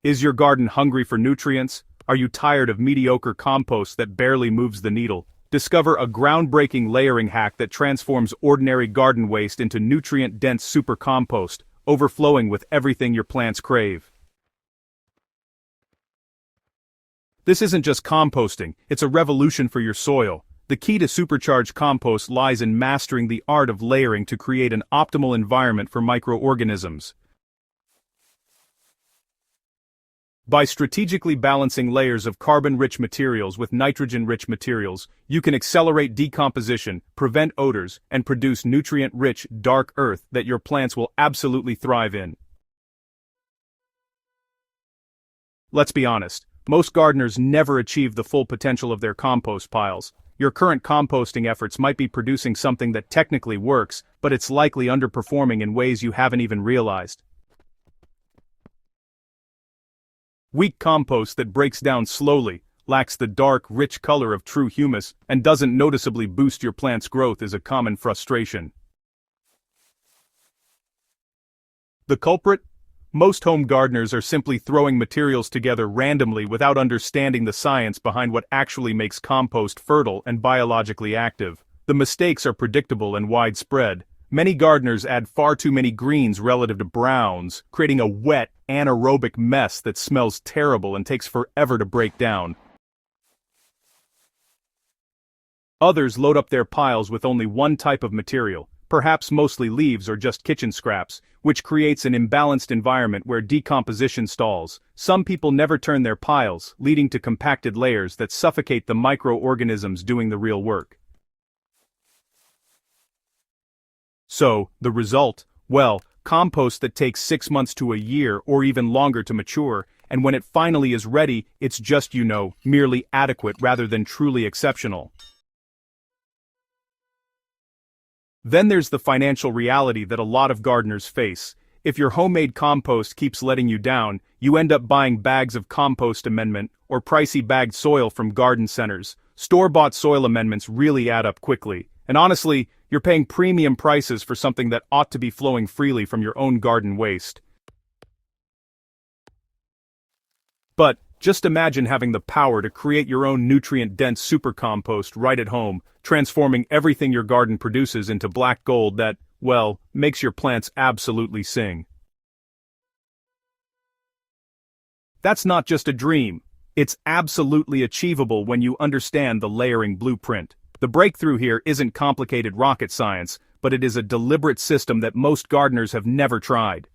Is your garden hungry for nutrients? Are you tired of mediocre compost that barely moves the needle? Discover a groundbreaking layering hack that transforms ordinary garden waste into nutrient-dense super compost, overflowing with everything your plants crave. This isn't just composting, it's a revolution for your soil. The key to supercharged compost lies in mastering the art of layering to create an optimal environment for microorganisms. By strategically balancing layers of carbon-rich materials with nitrogen-rich materials, you can accelerate decomposition, prevent odors, and produce nutrient-rich, dark earth that your plants will absolutely thrive in. Let's be honest, most gardeners never achieve the full potential of their compost piles. Your current composting efforts might be producing something that technically works, but it's likely underperforming in ways you haven't even realized. Weak compost that breaks down slowly, lacks the dark, rich color of true humus, and doesn't noticeably boost your plant's growth is a common frustration. The culprit? Most home gardeners are simply throwing materials together randomly without understanding the science behind what actually makes compost fertile and biologically active. The mistakes are predictable and widespread. Many gardeners add far too many greens relative to browns, creating a wet, anaerobic mess that smells terrible and takes forever to break down. Others load up their piles with only one type of material, perhaps mostly leaves or just kitchen scraps, which creates an imbalanced environment where decomposition stalls. Some people never turn their piles, leading to compacted layers that suffocate the microorganisms doing the real work. So, the result? Well, compost that takes 6 months to a year or even longer to mature, and when it finally is ready, it's just, merely adequate rather than truly exceptional. Then there's the financial reality that a lot of gardeners face. If your homemade compost keeps letting you down, you end up buying bags of compost amendment or pricey bagged soil from garden centers. Store-bought soil amendments really add up quickly, and honestly, you're paying premium prices for something that ought to be flowing freely from your own garden waste. But just imagine having the power to create your own nutrient-dense supercompost right at home, transforming everything your garden produces into black gold that, well, makes your plants absolutely sing. That's not just a dream. It's absolutely achievable when you understand the layering blueprint. The breakthrough here isn't complicated rocket science, but it is a deliberate system that most gardeners have never tried.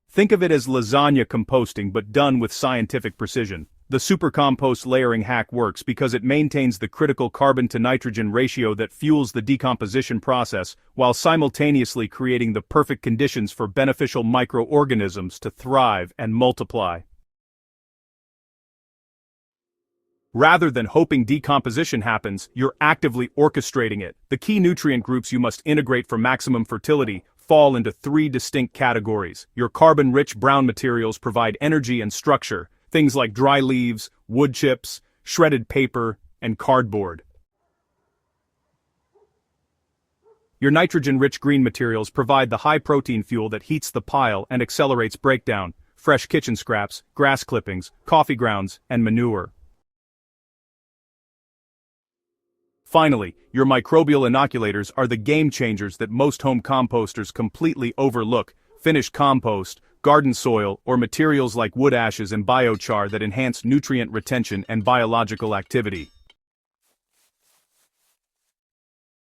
Think of it as lasagna composting but done with scientific precision. The supercompost layering hack works because it maintains the critical carbon-to-nitrogen ratio that fuels the decomposition process while simultaneously creating the perfect conditions for beneficial microorganisms to thrive and multiply. Rather than hoping decomposition happens, you're actively orchestrating it. The key nutrient groups you must integrate for maximum fertility fall into 3 distinct categories. Your carbon-rich brown materials provide energy and structure, things like dry leaves, wood chips, shredded paper, and cardboard. Your nitrogen-rich green materials provide the high-protein fuel that heats the pile and accelerates breakdown, fresh kitchen scraps, grass clippings, coffee grounds, and manure. Finally, your microbial inoculators are the game changers that most home composters completely overlook. Finished compost, garden soil, or materials like wood ashes and biochar that enhance nutrient retention and biological activity.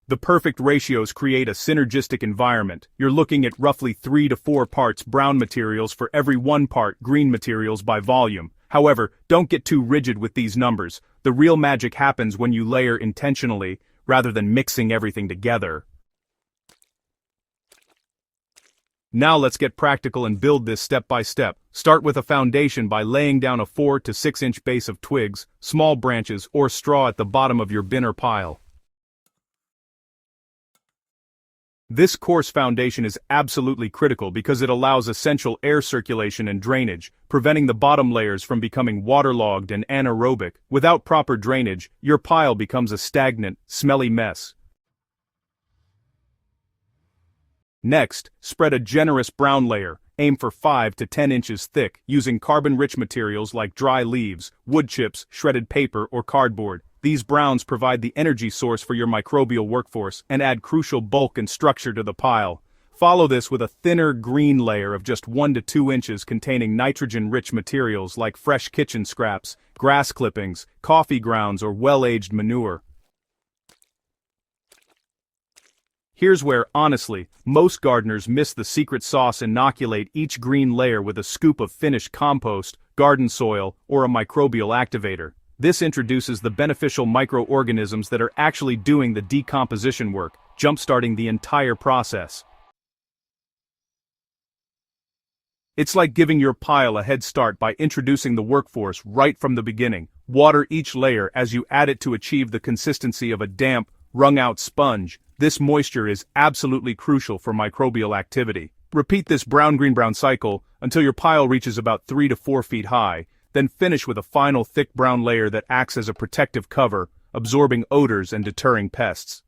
The perfect ratios create a synergistic environment. You're looking at roughly 3 to 4 parts brown materials for every 1 part green materials by volume. However, don't get too rigid with these numbers. The real magic happens when you layer intentionally, rather than mixing everything together. Now let's get practical and build this step by step. Start with a foundation by laying down a 4 to 6 inch base of twigs, small branches, or straw at the bottom of your bin or pile. This coarse foundation is absolutely critical because it allows essential air circulation and drainage, preventing the bottom layers from becoming waterlogged and anaerobic. Without proper drainage, your pile becomes a stagnant, smelly mess. Next, spread a generous brown layer, aim for 5 to 10 inches thick, using carbon-rich materials like dry leaves, wood chips, shredded paper, or cardboard. These browns provide the energy source for your microbial workforce and add crucial bulk and structure to the pile. Follow this with a thinner green layer of just 1 to 2 inches containing nitrogen-rich materials like fresh kitchen scraps, grass clippings, coffee grounds, or well-aged manure. Here's where, honestly, most gardeners miss the secret sauce. Inoculate each green layer with a scoop of finished compost, garden soil, or a microbial activator. This introduces the beneficial microorganisms that are actually doing the decomposition work, jump-starting the entire process. It's like giving your pile a head start by introducing the workforce right from the beginning. Water each layer as you add it to achieve the consistency of a damp, wrung-out sponge. This moisture is absolutely crucial for microbial activity. Repeat this brown-green-brown cycle until your pile reaches about 3 to 4 feet high, then finish with a final thick brown layer that acts as a protective cover, absorbing odors and deterring pests.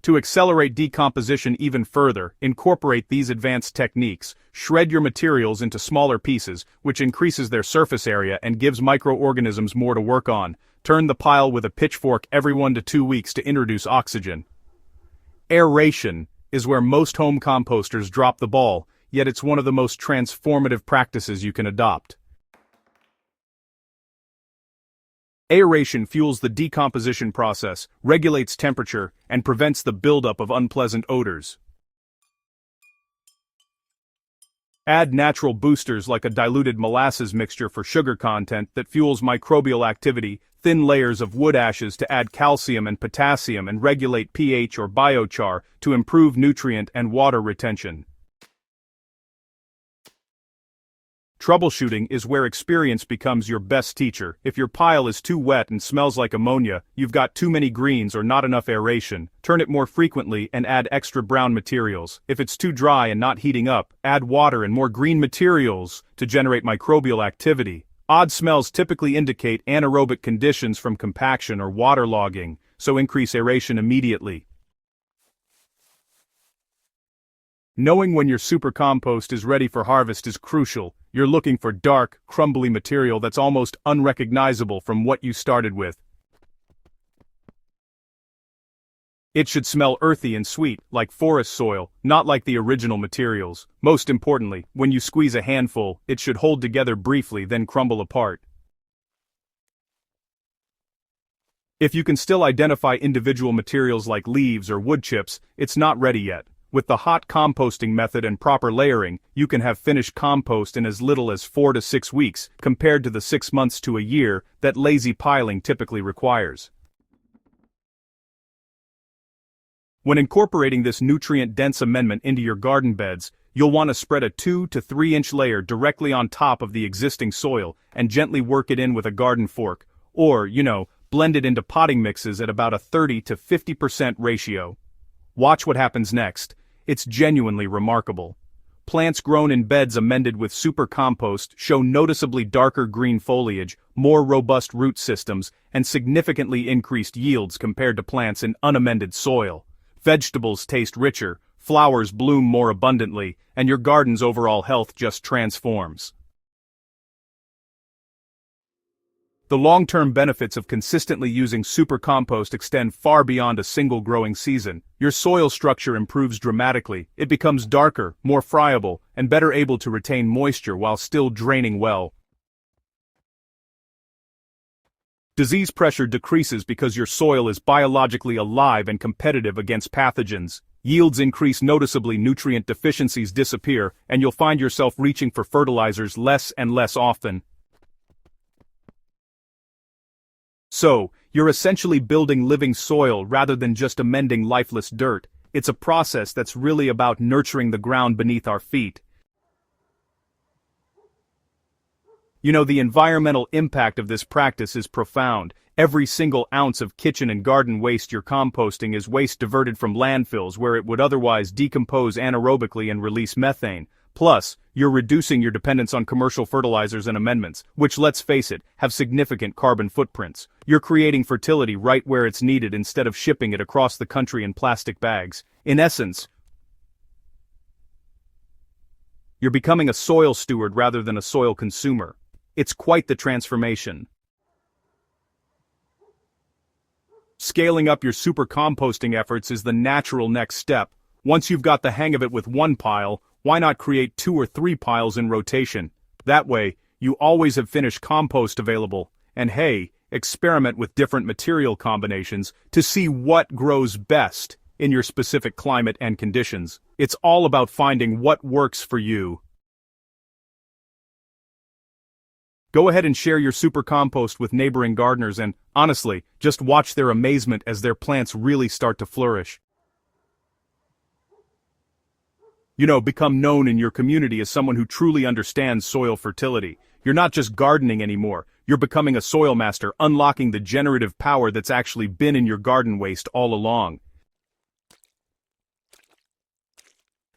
To accelerate decomposition even further, incorporate these advanced techniques. Shred your materials into smaller pieces, which increases their surface area and gives microorganisms more to work on. Turn the pile with a pitchfork every 1 to 2 weeks to introduce oxygen. Aeration is where most home composters drop the ball, yet it's one of the most transformative practices you can adopt. Aeration fuels the decomposition process, regulates temperature, and prevents the buildup of unpleasant odors. Add natural boosters like a diluted molasses mixture for sugar content that fuels microbial activity, thin layers of wood ashes to add calcium and potassium, and regulate pH or biochar to improve nutrient and water retention. Troubleshooting is where experience becomes your best teacher. If your pile is too wet and smells like ammonia, you've got too many greens or not enough aeration, turn it more frequently and add extra brown materials. If it's too dry and not heating up, add water and more green materials to generate microbial activity. Odd smells typically indicate anaerobic conditions from compaction or waterlogging, so increase aeration immediately. Knowing when your super compost is ready for harvest is crucial. You're looking for dark, crumbly material that's almost unrecognizable from what you started with. It should smell earthy and sweet, like forest soil, not like the original materials. Most importantly, when you squeeze a handful, it should hold together briefly, then crumble apart. If you can still identify individual materials like leaves or wood chips, it's not ready yet. With the hot composting method and proper layering, you can have finished compost in as little as 4 to 6 weeks, compared to the 6 months to a year that lazy piling typically requires. When incorporating this nutrient-dense amendment into your garden beds, you'll want to spread a 2 to 3 inch layer directly on top of the existing soil and gently work it in with a garden fork, or, blend it into potting mixes at about a 30 to 50% ratio. Watch what happens next. It's genuinely remarkable. Plants grown in beds amended with super compost show noticeably darker green foliage, more robust root systems, and significantly increased yields compared to plants in unamended soil. Vegetables taste richer, flowers bloom more abundantly, and your garden's overall health just transforms. The long-term benefits of consistently using super compost extend far beyond a single growing season. Your soil structure improves dramatically, it becomes darker, more friable, and better able to retain moisture while still draining well. Disease pressure decreases because your soil is biologically alive and competitive against pathogens. Yields increase noticeably, nutrient deficiencies disappear, and you'll find yourself reaching for fertilizers less and less often. So, you're essentially building living soil rather than just amending lifeless dirt. It's a process that's really about nurturing the ground beneath our feet. The environmental impact of this practice is profound. Every single ounce of kitchen and garden waste you're composting is waste diverted from landfills where it would otherwise decompose anaerobically and release methane. Plus, you're reducing your dependence on commercial fertilizers and amendments, which, let's face it, have significant carbon footprints. You're creating fertility right where it's needed instead of shipping it across the country in plastic bags. In essence, You're becoming a soil steward rather than a soil consumer. It's quite the transformation. Scaling up your super composting efforts is the natural next step. Once you've got the hang of it with one pile, why not create 2 or 3 piles in rotation? That way, you always have finished compost available. And hey, experiment with different material combinations to see what grows best in your specific climate and conditions. It's all about finding what works for you. Go ahead and share your super compost with neighboring gardeners and, honestly, just watch their amazement as their plants really start to flourish. Become known in your community as someone who truly understands soil fertility. You're not just gardening anymore, you're becoming a soil master, unlocking the generative power that's actually been in your garden waste all along.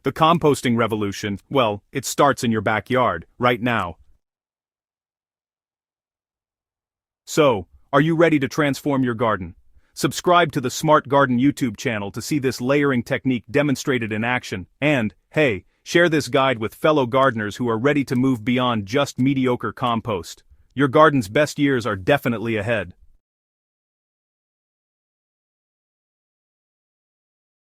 The composting revolution, well, it starts in your backyard, right now. So, are you ready to transform your garden? Subscribe to the Smart Garden YouTube channel to see this layering technique demonstrated in action, and, hey, share this guide with fellow gardeners who are ready to move beyond just mediocre compost. Your garden's best years are definitely ahead.